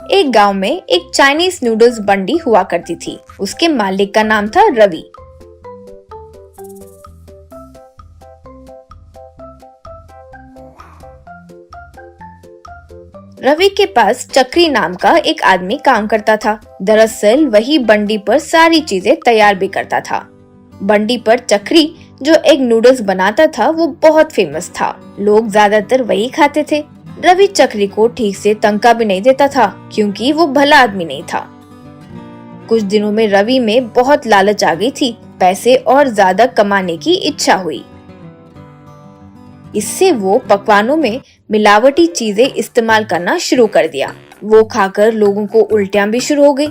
एक गांव में एक चाइनीज नूडल्स बंडी हुआ करती थी। उसके मालिक का नाम था रवि। रवि के पास चक्री नाम का एक आदमी काम करता था। दरअसल वही बंडी पर सारी चीजें तैयार भी करता था। बंडी पर चक्री जो एक नूडल्स बनाता था वो बहुत फेमस था। लोग ज्यादातर वही खाते थे। रवि चक्री को ठीक से तनख्वाह भी नहीं देता था क्योंकि वो भला आदमी नहीं था। कुछ दिनों में रवि में बहुत लालच आ गई थी। पैसे और ज्यादा कमाने की इच्छा हुई। इससे वो पकवानों में मिलावटी चीजें इस्तेमाल करना शुरू कर दिया। वो खाकर लोगों को उल्टियां भी शुरू हो गई।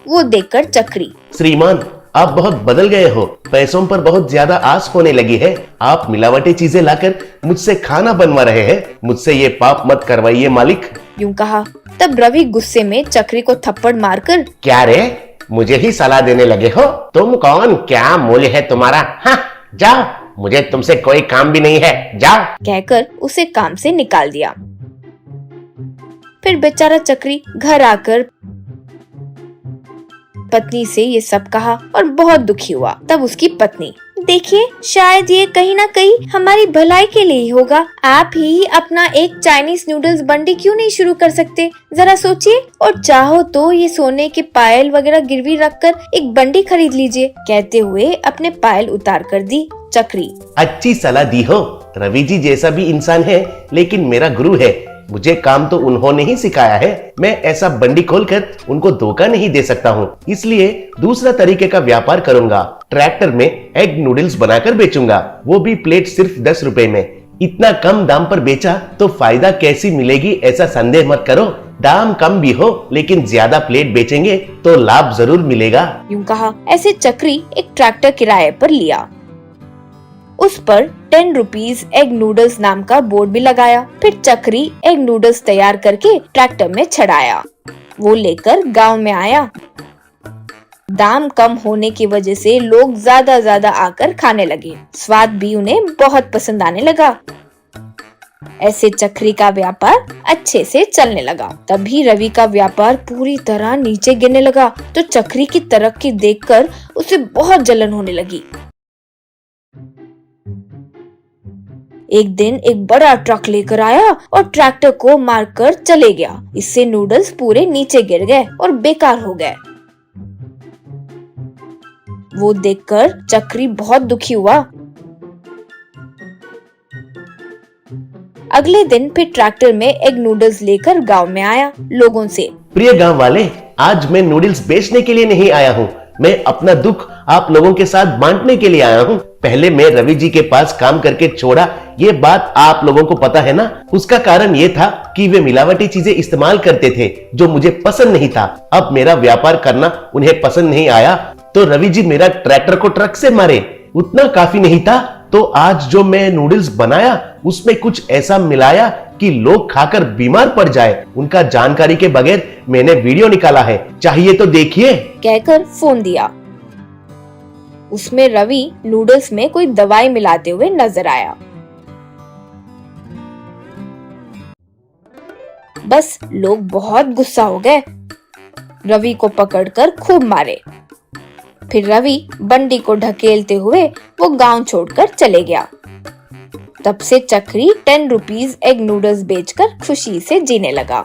वो देखकर चक्री, श्रीमान, आप बहुत बदल गए हो। पैसों पर बहुत ज्यादा आस होने लगी है। आप मिलावटी चीजें लाकर मुझसे खाना बनवा रहे हैं। मुझसे ये पाप मत करवाइए मालिक। यूं कहा। तब रवि गुस्से में चक्री को थप्पड़ मारकर, क्या रे, मुझे ही सलाह देने लगे हो? तुम कौन, क्या मूल्य है तुम्हारा? हाँ, जाओ, मुझे तुमसे कोई काम भी नहीं है, जाओ, कहकर उसे काम से निकाल दिया। फिर बेचारा चक्री घर आकर पत्नी से ये सब कहा और बहुत दुखी हुआ। तब उसकी पत्नी, देखिए, शायद ये कहीं ना कहीं हमारी भलाई के लिए ही होगा। आप ही अपना एक चाइनीज नूडल्स बंडी क्यों नहीं शुरू कर सकते? जरा सोचिए, और चाहो तो ये सोने के पायल वगैरह गिरवी रखकर एक बंडी खरीद लीजिए। कहते हुए अपने पायल उतार कर दी चक्री। अच्छी सलाह दी हो। रवि जी जैसा भी इंसान है, लेकिन मेरा गुरु है। मुझे काम तो उन्होंने ही सिखाया है। मैं ऐसा बंडी खोलकर उनको धोखा नहीं दे सकता हूँ। इसलिए दूसरा तरीके का व्यापार करूंगा। ट्रैक्टर में एग नूडल्स बनाकर बेचूंगा, वो भी प्लेट सिर्फ 10 रुपए में। इतना कम दाम पर बेचा तो फायदा कैसी मिलेगी, ऐसा संदेह मत करो। दाम कम भी हो, लेकिन ज्यादा प्लेट बेचेंगे तो लाभ जरूर मिलेगा। यूं कहा। ऐसे चक्री एक ट्रैक्टर किराए पर लिया। उस पर 10 रुपीज एग नूडल्स नाम का बोर्ड भी लगाया। फिर चक्री एग नूडल्स तैयार करके ट्रैक्टर में चढ़ाया। वो लेकर गांव में आया। दाम कम होने की वजह से लोग ज्यादा आकर खाने लगे। स्वाद भी उन्हें बहुत पसंद आने लगा। ऐसे चक्री का व्यापार अच्छे से चलने लगा। तभी रवि का व्यापार पूरी तरह नीचे गिरने लगा। तो चक्री की तरक्की देखकर उसे बहुत जलन होने लगी। एक दिन एक बड़ा ट्रक लेकर आया और ट्रैक्टर को मारकर चले गया। इससे नूडल्स पूरे नीचे गिर गए और बेकार हो गए। वो देखकर चक्री बहुत दुखी हुआ। अगले दिन फिर ट्रैक्टर में एग नूडल्स लेकर गांव में आया। लोगों से, प्रिय गांव वाले, आज मैं नूडल्स बेचने के लिए नहीं आया हूँ। मैं अपना दुख आप लोगों के साथ बांटने के लिए आया हूँ। पहले मैं रवि जी के पास काम करके छोड़ा, ये बात आप लोगों को पता है ना। उसका कारण ये था कि वे मिलावटी चीजें इस्तेमाल करते थे, जो मुझे पसंद नहीं था। अब मेरा व्यापार करना उन्हें पसंद नहीं आया तो रवि जी मेरा ट्रैक्टर को ट्रक से मारे। उतना काफी नहीं था तो आज जो मैं नूडल्स बनाया उसमें कुछ ऐसा मिलाया कि लोग खाकर बीमार पड़ जाए। उनका जानकारी के बगैर मैंने वीडियो निकाला है, चाहिए तो देखिए, कहकर फोन दिया। उसमें रवि नूडल्स में कोई दवाई मिलाते हुए नजर आया। बस लोग बहुत गुस्सा हो गए। रवि को पकड़कर खूब मारे। फिर रवि बंडी को ढकेलते हुए वो गांव छोड़कर चले गया। तब से चक्री 10 रुपीज एग नूडल्स बेचकर खुशी से जीने लगा।